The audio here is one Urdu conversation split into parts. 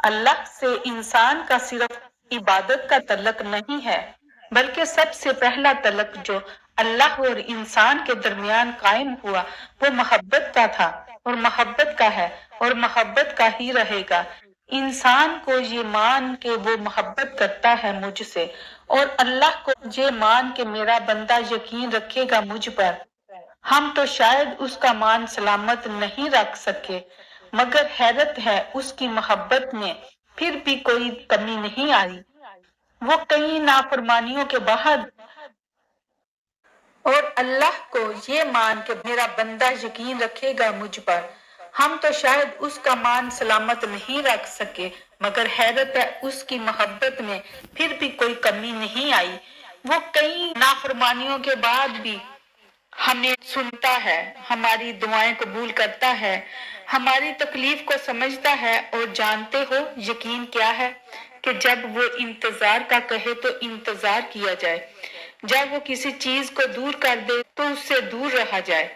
اللہ سے انسان کا صرف عبادت کا تعلق نہیں ہے، بلکہ سب سے پہلا تعلق جو اللہ اور انسان کے درمیان قائم ہوا وہ محبت کا تھا اور محبت کا ہے اور محبت کا ہی رہے گا۔ انسان کو یہ مان کے وہ محبت کرتا ہے مجھ سے، اور اللہ کو یہ مان کے میرا بندہ یقین رکھے گا مجھ پر، ہم تو شاید اس کا مان سلامت نہیں رکھ سکے، مگر حیرت ہے اس کی محبت میں پھر بھی کوئی کمی نہیں آئی۔ وہ کئی نافرمانیوں کے بعد اور اللہ کو یہ مان کہ میرا بندہ یقین رکھے گا مجھ پر، ہم تو شاید اس کا مان سلامت نہیں رکھ سکے، مگر حیرت ہے اس کی محبت میں پھر بھی کوئی کمی نہیں آئی۔ وہ کئی نافرمانیوں کے بعد بھی ہمیں سنتا ہے، ہماری دعائیں قبول کرتا ہے، ہماری تکلیف کو سمجھتا ہے، اور جانتے ہو یقین کیا ہے کہ جب وہ انتظار کا کہے تو انتظار کیا جائے، جب وہ کسی چیز کو دور کر دے تو اس سے دور رہا جائے،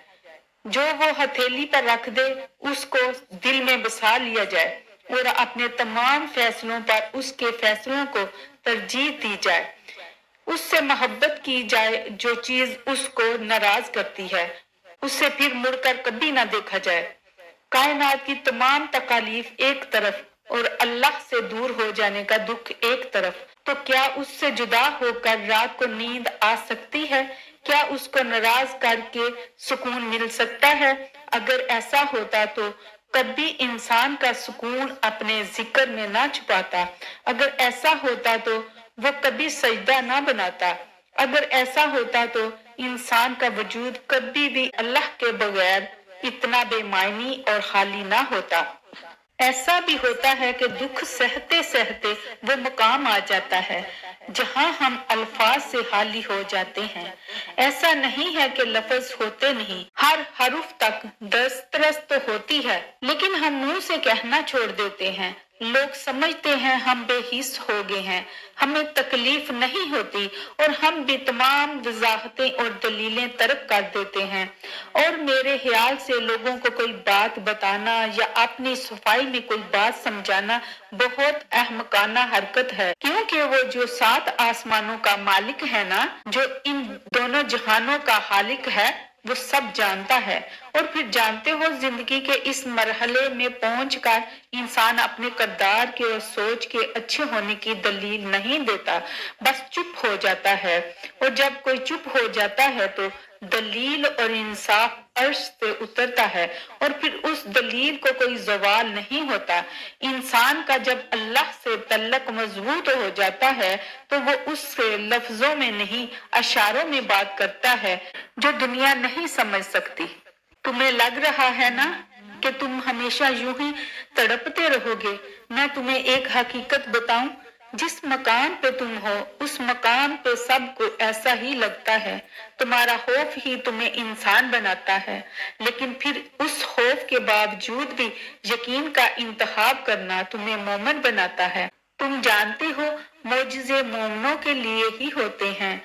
جو وہ ہتھیلی پر رکھ دے اس کو دل میں بسا لیا جائے، اور اپنے تمام فیصلوں پر اس کے فیصلوں کو ترجیح دی جائے، اس سے محبت کی جائے جو چیز اس کو ناراض کرتی ہے، اس سے پھر مڑ کر کبھی نہ دیکھا جائے۔ کائنات کی تمام تکالیف ایک طرف اور اللہ سے دور ہو جانے کا دکھ ایک طرف، تو کیا اس سے جدا ہو کر رات کو نیند آ سکتی ہے؟ کیا اس کو ناراض کر کے سکون مل سکتا ہے؟ اگر ایسا ہوتا تو کبھی انسان کا سکون اپنے ذکر میں نہ چھپاتا، اگر ایسا ہوتا تو وہ کبھی سجدہ نہ بناتا، اگر ایسا ہوتا تو انسان کا وجود کبھی بھی اللہ کے بغیر اتنا بے معنی اور خالی نہ ہوتا۔ ایسا بھی ہوتا ہے کہ دکھ سہتے سہتے وہ مقام آ جاتا ہے جہاں ہم الفاظ سے خالی ہو جاتے ہیں۔ ایسا نہیں ہے کہ لفظ ہوتے نہیں، ہر حرف تک دسترس تو ہوتی ہے، لیکن ہم منہ سے کہنا چھوڑ دیتے ہیں۔ لوگ سمجھتے ہیں ہم بے حس ہو گئے ہیں، ہمیں تکلیف نہیں ہوتی، اور ہم بھی تمام وضاحتیں اور دلیلیں ترک کر دیتے ہیں، اور میرے خیال سے لوگوں کو کوئی بات بتانا یا اپنی صفائی میں کوئی بات سمجھانا بہت احمقانہ حرکت ہے، کیونکہ وہ جو 7 آسمانوں کا مالک ہے نا، جو ان دونوں جہانوں کا خالق ہے، وہ سب جانتا ہے۔ اور پھر جانتے ہو زندگی کے اس مرحلے میں پہنچ کر انسان اپنے کردار کے اور سوچ کے اچھے ہونے کی دلیل نہیں دیتا، بس چپ ہو جاتا ہے، اور جب کوئی چپ ہو جاتا ہے تو دلیل اور انصاف عرش سے اترتا ہے، اور پھر اس دلیل کو کوئی زوال نہیں ہوتا۔ انسان کا جب اللہ سے تعلق مضبوط ہو جاتا ہے تو وہ اس سے لفظوں میں نہیں اشاروں میں بات کرتا ہے جو دنیا نہیں سمجھ سکتی۔ تمہیں لگ رہا ہے نا کہ تم ہمیشہ یوں ہی تڑپتے رہو گے؟ میں تمہیں ایک حقیقت بتاؤں، جس مقام پہ تم ہو اس مقام پہ سب کو ایسا ہی لگتا ہے، تمہارا خوف ہی تمہیں انسان بناتا ہے، لیکن پھر اس خوف کے باوجود بھی یقین کا انتخاب کرنا تمہیں مومن بناتا ہے۔ تم جانتے ہو معجزے مومنوں کے لیے ہی ہوتے ہیں،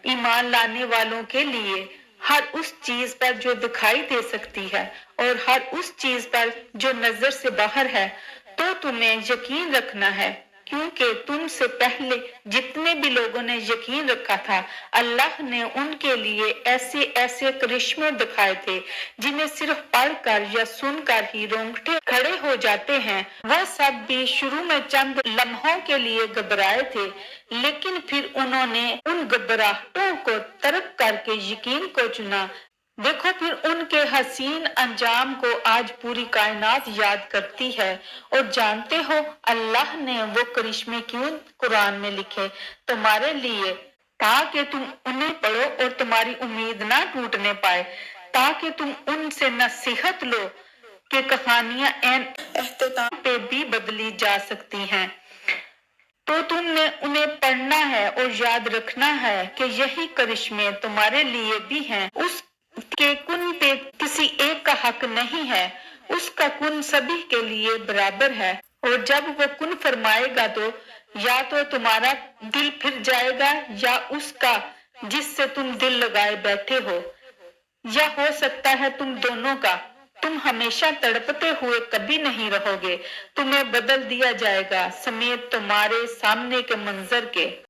ایمان لانے والوں کے لیے، ہر اس چیز پر جو دکھائی دے سکتی ہے اور ہر اس چیز پر جو نظر سے باہر ہے، تو تمہیں یقین رکھنا ہے، کیونکہ تم سے پہلے جتنے بھی لوگوں نے یقین رکھا تھا اللہ نے ان کے لیے ایسے ایسے کرشمے دکھائے تھے جنہیں صرف پڑھ کر یا سن کر ہی رونگٹے کھڑے ہو جاتے ہیں۔ وہ سب بھی شروع میں چند لمحوں کے لیے گھبرائے تھے، لیکن پھر انہوں نے ان گھبراہٹوں کو ترک کر کے یقین کو چنا۔ دیکھو پھر ان کے حسین انجام کو آج پوری کائنات یاد کرتی ہے، اور جانتے ہو اللہ نے وہ کرشمے کیوں قرآن میں لکھے؟ تمہارے لیے، تاکہ تم انہیں پڑھو اور تمہاری امید نہ ٹوٹنے پائے، تاکہ تم ان سے نصیحت لو کہ کہانیاں عین اختتام پہ بھی بدلی جا سکتی ہیں۔ تو تم نے انہیں پڑھنا ہے اور یاد رکھنا ہے کہ یہی کرشمے تمہارے لیے بھی ہیں۔ اس کے کن پہ کسی ایک کا حق نہیں ہے، اس کا کن سبھی کے لیے برابر ہے، اور جب وہ کن فرمائے گا تو یا تو تمہارا دل پھر جائے گا یا اس کا جس سے تم دل لگائے بیٹھے ہو، یا ہو سکتا ہے تم دونوں کا۔ تم ہمیشہ تڑپتے ہوئے کبھی نہیں رہو گے، تمہیں بدل دیا جائے گا سمیت تمہارے سامنے کے منظر کے۔